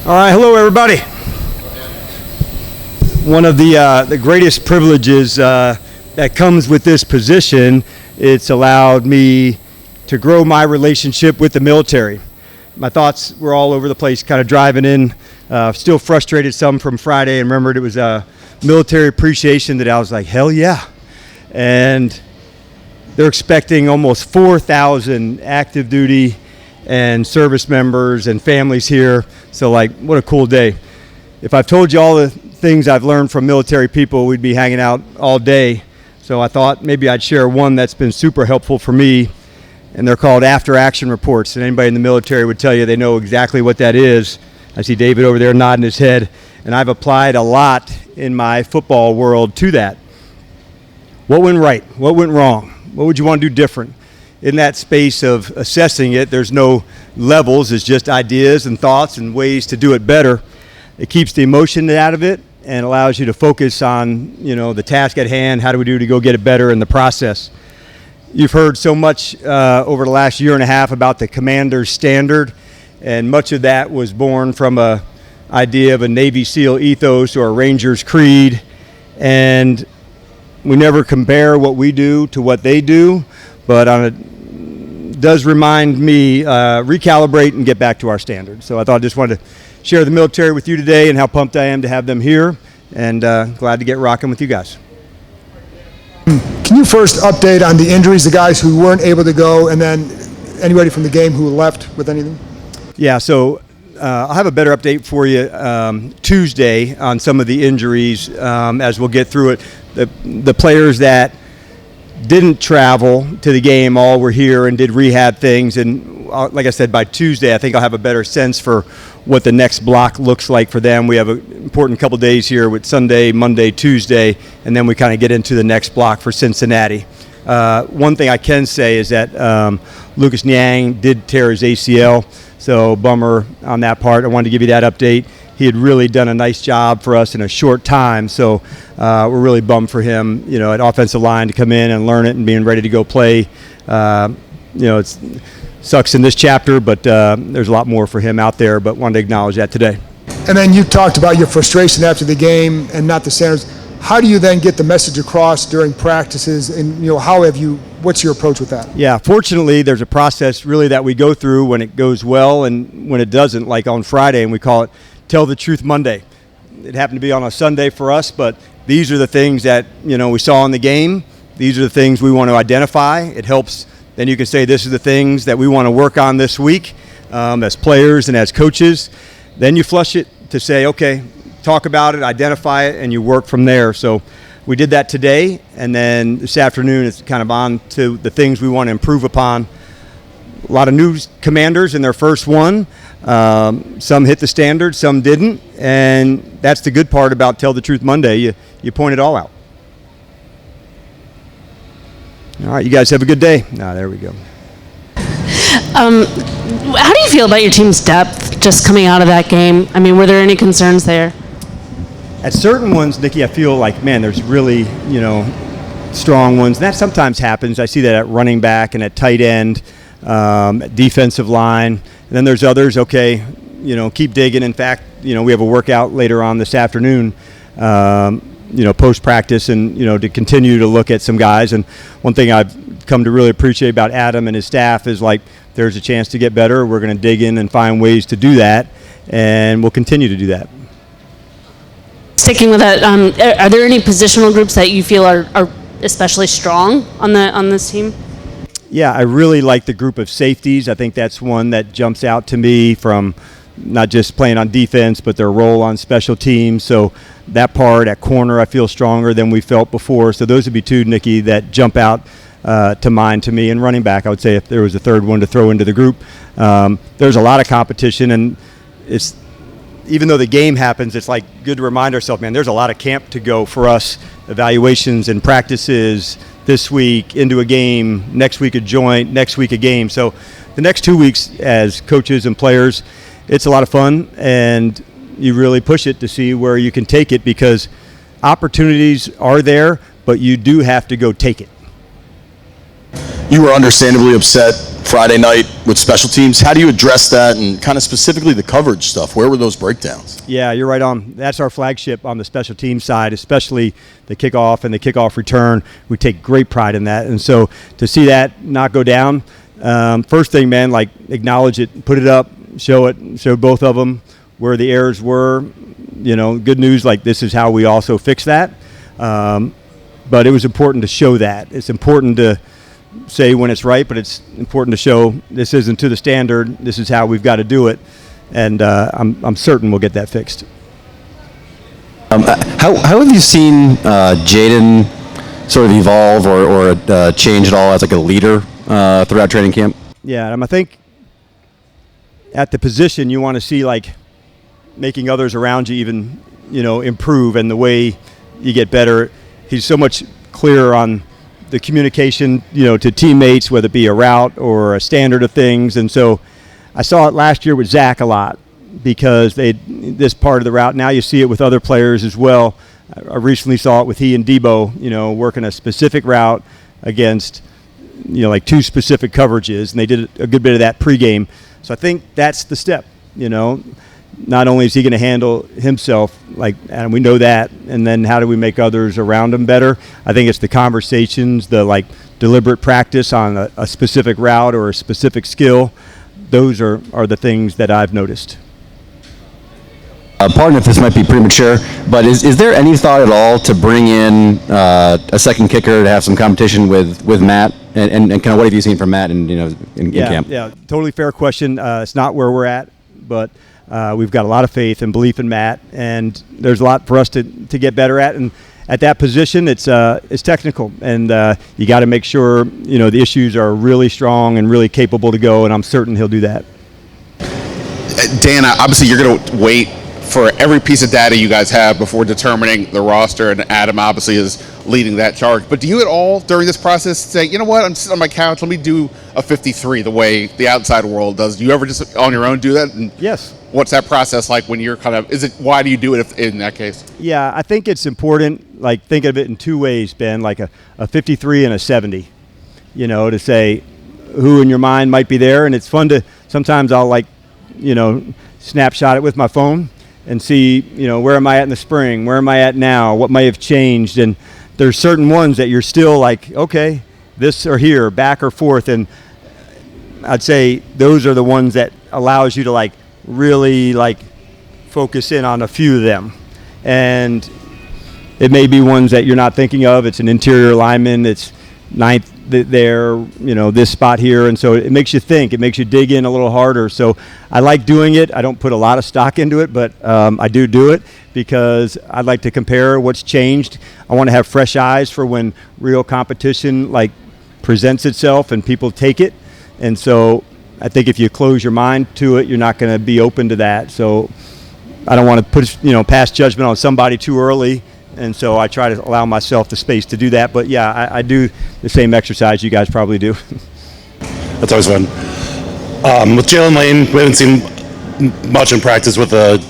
All right, hello everybody. One of the greatest privileges that comes with this position, it's allowed me to grow my relationship with the military. My thoughts were all over the place, kind of driving in, still frustrated some from Friday, and remembered it was military appreciation that I was like, hell yeah. And they're expecting almost 4,000 active duty and service members and families here. So like, what a cool day. If I've told you all the things I've learned from military people, we'd be hanging out all day. So I thought maybe I'd share one that's been super helpful for me, and they're called after action reports. And anybody in the military would tell you they know exactly what that is. I see David over there nodding his head, and I've applied a lot in my football world to that. What went right? What went wrong? What would you want to do different? In that space of assessing it, there's no levels. It's just ideas and thoughts and ways to do it better. It keeps the emotion out of it and allows you to focus on, the task at hand. How do we do to go get it better in the process? You've heard so much over the last year and a half about the commander's standard, and much of that was born from a idea of a Navy SEAL ethos or a Ranger's creed. And we never compare what we do to what they do, but does remind me recalibrate and get back to our standards. So I thought I just wanted to share the military with you today and how pumped I am to have them here, and glad to get rocking with you guys. Can you first update on the injuries, the guys who weren't able to go, and then anybody from the game who left with anything? Yeah, so I'll have a better update for you Tuesday on some of the injuries as we'll get through it. The players that didn't travel to the game all were here and did rehab things, and like I said, by Tuesday I think I'll have a better sense for what the next block looks like for them. We have an important couple days here with Sunday, Monday, Tuesday, and then we kind of get into the next block for Cincinnati. One thing I can say is that Lucas Niang did tear his ACL, so bummer on that part. I wanted to give you that update. He had really done a nice job for us in a short time, so we're really bummed for him, at offensive line to come in and learn it and being ready to go play. It sucks in this chapter, but there's a lot more for him out there, but wanted to acknowledge that today. And then you talked about your frustration after the game and not the standards. How do you then get the message across during practices, and what's your approach with that? Yeah, fortunately there's a process really that we go through when it goes well and when it doesn't, like on Friday, and we call it Tell the Truth Monday. It happened to be on a Sunday for us, but these are the things that we saw in the game. These are the things we want to identify. It helps. Then you can say this is the things that we want to work on this week as players and as coaches. Then you flush it to say, okay, talk about it, identify it, and you work from there. So we did that today, and then this afternoon it's kind of on to the things we want to improve upon. A lot of new commanders in their first one. Some hit the standard, some didn't, and that's the good part about Tell the Truth Monday. You point it all out. All right, you guys have a good day. There we go. How do you feel about your team's depth just coming out of that game? I mean, were there any concerns there? At certain ones, Nikki, I feel like, man, there's really, strong ones. That sometimes happens. I see that at running back and at tight end, at defensive line. And then there's others, okay, keep digging. In fact, we have a workout later on this afternoon, post-practice, and, to continue to look at some guys. And one thing I've come to really appreciate about Adam and his staff is, like, there's a chance to get better. We're going to dig in and find ways to do that, and we'll continue to do that. Sticking with that, are there any positional groups that you feel are especially strong on this team? Yeah, I really like the group of safeties. I think that's one that jumps out to me from not just playing on defense, but their role on special teams. So that part at corner, I feel stronger than we felt before. So those would be two, Nikki, that jump out to mind to me. And running back, I would say if there was a third one to throw into the group, there's a lot of competition, and it's even though the game happens, it's like good to remind ourselves, man, there's a lot of camp to go for us, evaluations and practices this week, into a game, next week a joint, next week a game. So the next 2 weeks as coaches and players, it's a lot of fun, and you really push it to see where you can take it, because opportunities are there, but you do have to go take it. You were understandably upset Friday night with special teams. How do you address that, and kind of specifically the coverage stuff? Where were those breakdowns? Yeah, you're right on. That's our flagship on the special team side, especially the kickoff and the kickoff return. We take great pride in that. And so to see that not go down, first thing, man, like acknowledge it, put it up, show both of them where the errors were. Good news, like this is how we also fix that. But it was important to show that. It's important to say when it's right, but it's important to show this isn't to the standard. This is how we've got to do it, and I'm certain we'll get that fixed. How have you seen Jaylen sort of evolve or change at all as like a leader throughout training camp? Yeah, I think at the position you want to see like making others around you even improve, and the way you get better. He's so much clearer on the communication, to teammates, whether it be a route or a standard of things. And so I saw it last year with Zach a lot because this part of the route. Now you see it with other players as well. I recently saw it with he and Debo, working a specific route against, like two specific coverages, and they did a good bit of that pregame. So I think that's the step, Not only is he going to handle himself, and we know that, and then how do we make others around him better? I think it's the conversations, the deliberate practice on a specific route or a specific skill. Those are the things that I've noticed. Pardon if this might be premature, but is there any thought at all to bring in a second kicker to have some competition with Matt? And kind of what have you seen from Matt in camp? Yeah, totally fair question. It's not where we're at, but we've got a lot of faith and belief in Matt, and there's a lot for us to get better at. And at that position, it's technical, and you got to make sure the issues are really strong and really capable to go. And I'm certain he'll do that. Dan, obviously you're going to wait for every piece of data you guys have before determining the roster, and Adam obviously is leading that charge. But do you at all during this process say, you know what, I'm sitting on my couch, let me do a 53 the way the outside world does? Do you ever just on your own do that? And yes. What's that process like when you're why do you do it in that case? Yeah, I think it's important, think of it in two ways, Ben, like a 53 and a 70, to say who in your mind might be there. And it's fun to, sometimes I'll snapshot it with my phone and see, where am I at in the spring? Where am I at now? What may have changed? And there's certain ones that you're still okay, this or here, back or forth. And I'd say those are the ones that allows you to really focus in on a few of them. And it may be ones that you're not thinking of. It's an interior lineman. It's ninth there, this spot here. And so it makes you think. It makes you dig in a little harder. So I like doing it. I don't put a lot of stock into it, but I do it because I'd like to compare what's changed. I want to have fresh eyes for when real competition presents itself and people take it. And so I think if you close your mind to it, you're not going to be open to that. So I don't want to put pass judgment on somebody too early. And so I try to allow myself the space to do that. But, yeah, I do the same exercise you guys probably do. That's always fun. With Jaylen Lane, we haven't seen much in practice with the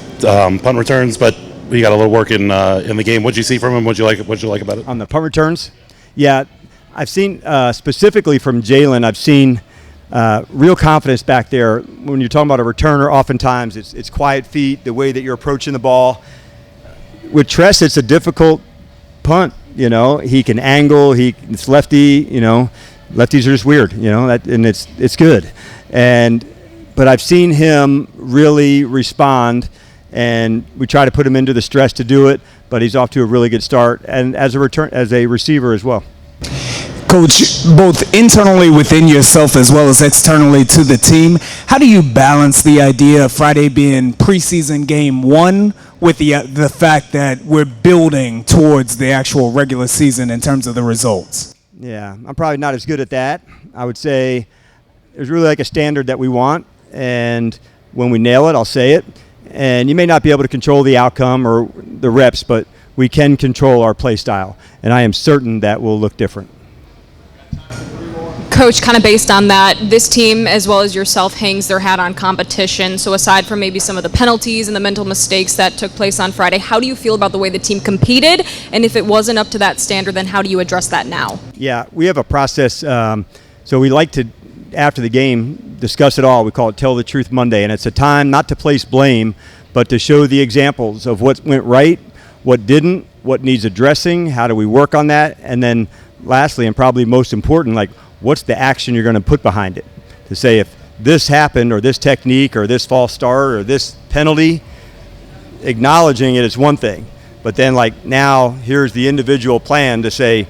punt returns, but we got a little work in the game. What did you see from him? What did you like about it? On the punt returns? Yeah, I've seen specifically from Jaylen, I've seen real confidence back there. When you're talking about a returner, oftentimes it's quiet feet, the way that you're approaching the ball. With Tress, it's a difficult punt. He can angle. It's lefty. Lefties are just weird. And it's good. But I've seen him really respond, and we try to put him into the stress to do it. But he's off to a really good start, and as a receiver as well. Coach, both internally within yourself as well as externally to the team, how do you balance the idea of Friday being preseason game one with the fact that we're building towards the actual regular season in terms of the results? Yeah, I'm probably not as good at that. I would say there's really a standard that we want, and when we nail it, I'll say it. And you may not be able to control the outcome or the reps, but we can control our play style, and I am certain that will look different. Coach, kind of based on that, this team, as well as yourself, hangs their hat on competition. So aside from maybe some of the penalties and the mental mistakes that took place on Friday, how do you feel about the way the team competed? And if it wasn't up to that standard, then how do you address that now? Yeah, we have a process. So we like to, after the game, discuss it all. We call it Tell the Truth Monday, and it's a time not to place blame, but to show the examples of what went right, what didn't, what needs addressing, how do we work on that, and then lastly, and probably most important, like what's the action you're going to put behind it? To say if this happened, or this technique, or this false start, or this penalty, acknowledging it is one thing, but then like now here's the individual plan to say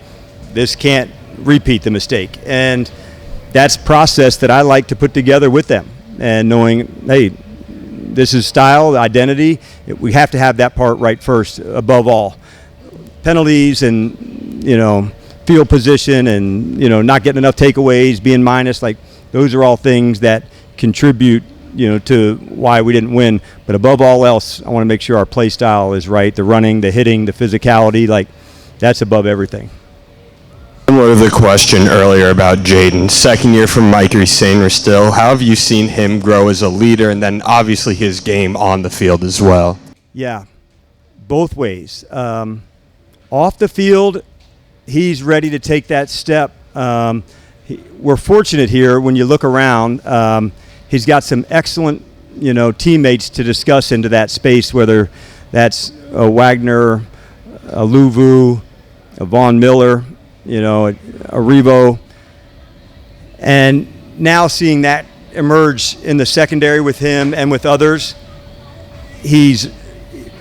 this can't repeat the mistake, and that's process that I like to put together with them, and knowing, hey, this is style, identity. We have to have that part right first, above all. Penalties and, field position and, not getting enough takeaways, being minus, like those are all things that contribute, to why we didn't win. But above all else, I want to make sure our play style is right. The running, the hitting, the physicality, like that's above everything. Similar to the question earlier about Jayden, second year from Sainristil, how have you seen him grow as a leader, and then obviously his game on the field as well? Yeah, both ways. Off the field, he's ready to take that step. We're fortunate here when you look around. He's got some excellent, teammates to discuss into that space, whether that's Wagner, a Luvu, a Vaughn Miller, a Revo. And now seeing that emerge in the secondary with him and with others, he's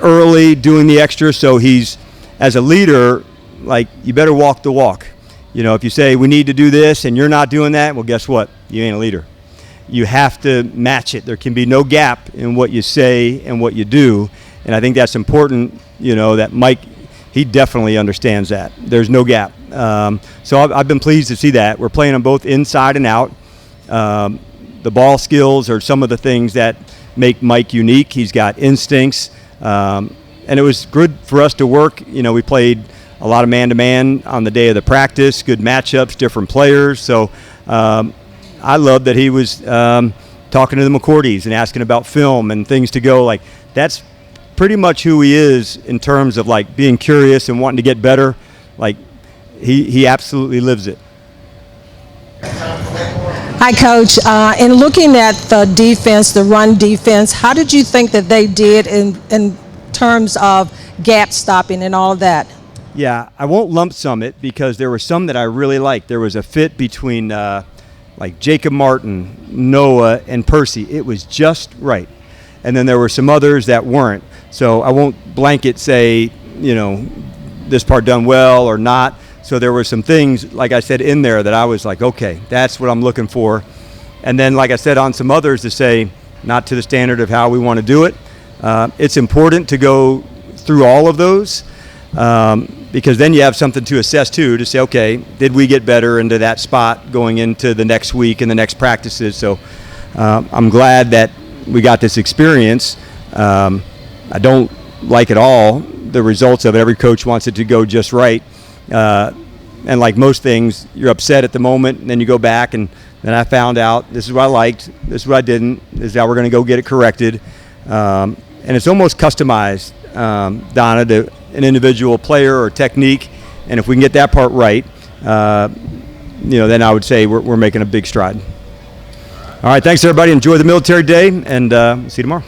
early doing the extra, so he's, as a leader, like, you better walk the walk. If you say we need to do this and you're not doing that, well, guess what? You ain't a leader. You have to match it. There can be no gap in what you say and what you do, and I think that's important, that Mike, he definitely understands that. There's no gap. So I've been pleased to see that. We're playing them both inside and out. The ball skills are some of the things that make Mike unique. He's got instincts, and it was good for us to work. We played a lot of man-to-man on the day of the practice, good matchups, different players. So I love that he was talking to the McCourties and asking about film and things to go. Like, that's pretty much who he is in terms of, like, being curious and wanting to get better. Like, he absolutely lives it. Hi, Coach. In looking at the defense, the run defense, how did you think that they did in terms of gap stopping and all of that? Yeah, I won't lump sum it because there were some that I really liked. There was a fit between like Jacob Martin, Noah, and Percy. It was just right. And then there were some others that weren't. So I won't blanket say, this part done well or not. So there were some things, like I said, in there that I was like, okay, that's what I'm looking for. And then, like I said, on some others to say, not to the standard of how we want to do it. It's important to go through all of those because then you have something to assess too, to say, okay, did we get better into that spot going into the next week and the next practices? So I'm glad that we got this experience. I don't like at all the results of it. Every coach wants it to go just right. And like most things, you're upset at the moment, and then you go back, and then I found out this is what I liked, this is what I didn't, this is how we're going to go get it corrected. And it's almost customized, Donna, to an individual player or technique. And if we can get that part right, then I would say we're making a big stride. All right, thanks everybody. Enjoy the military day, and see you tomorrow.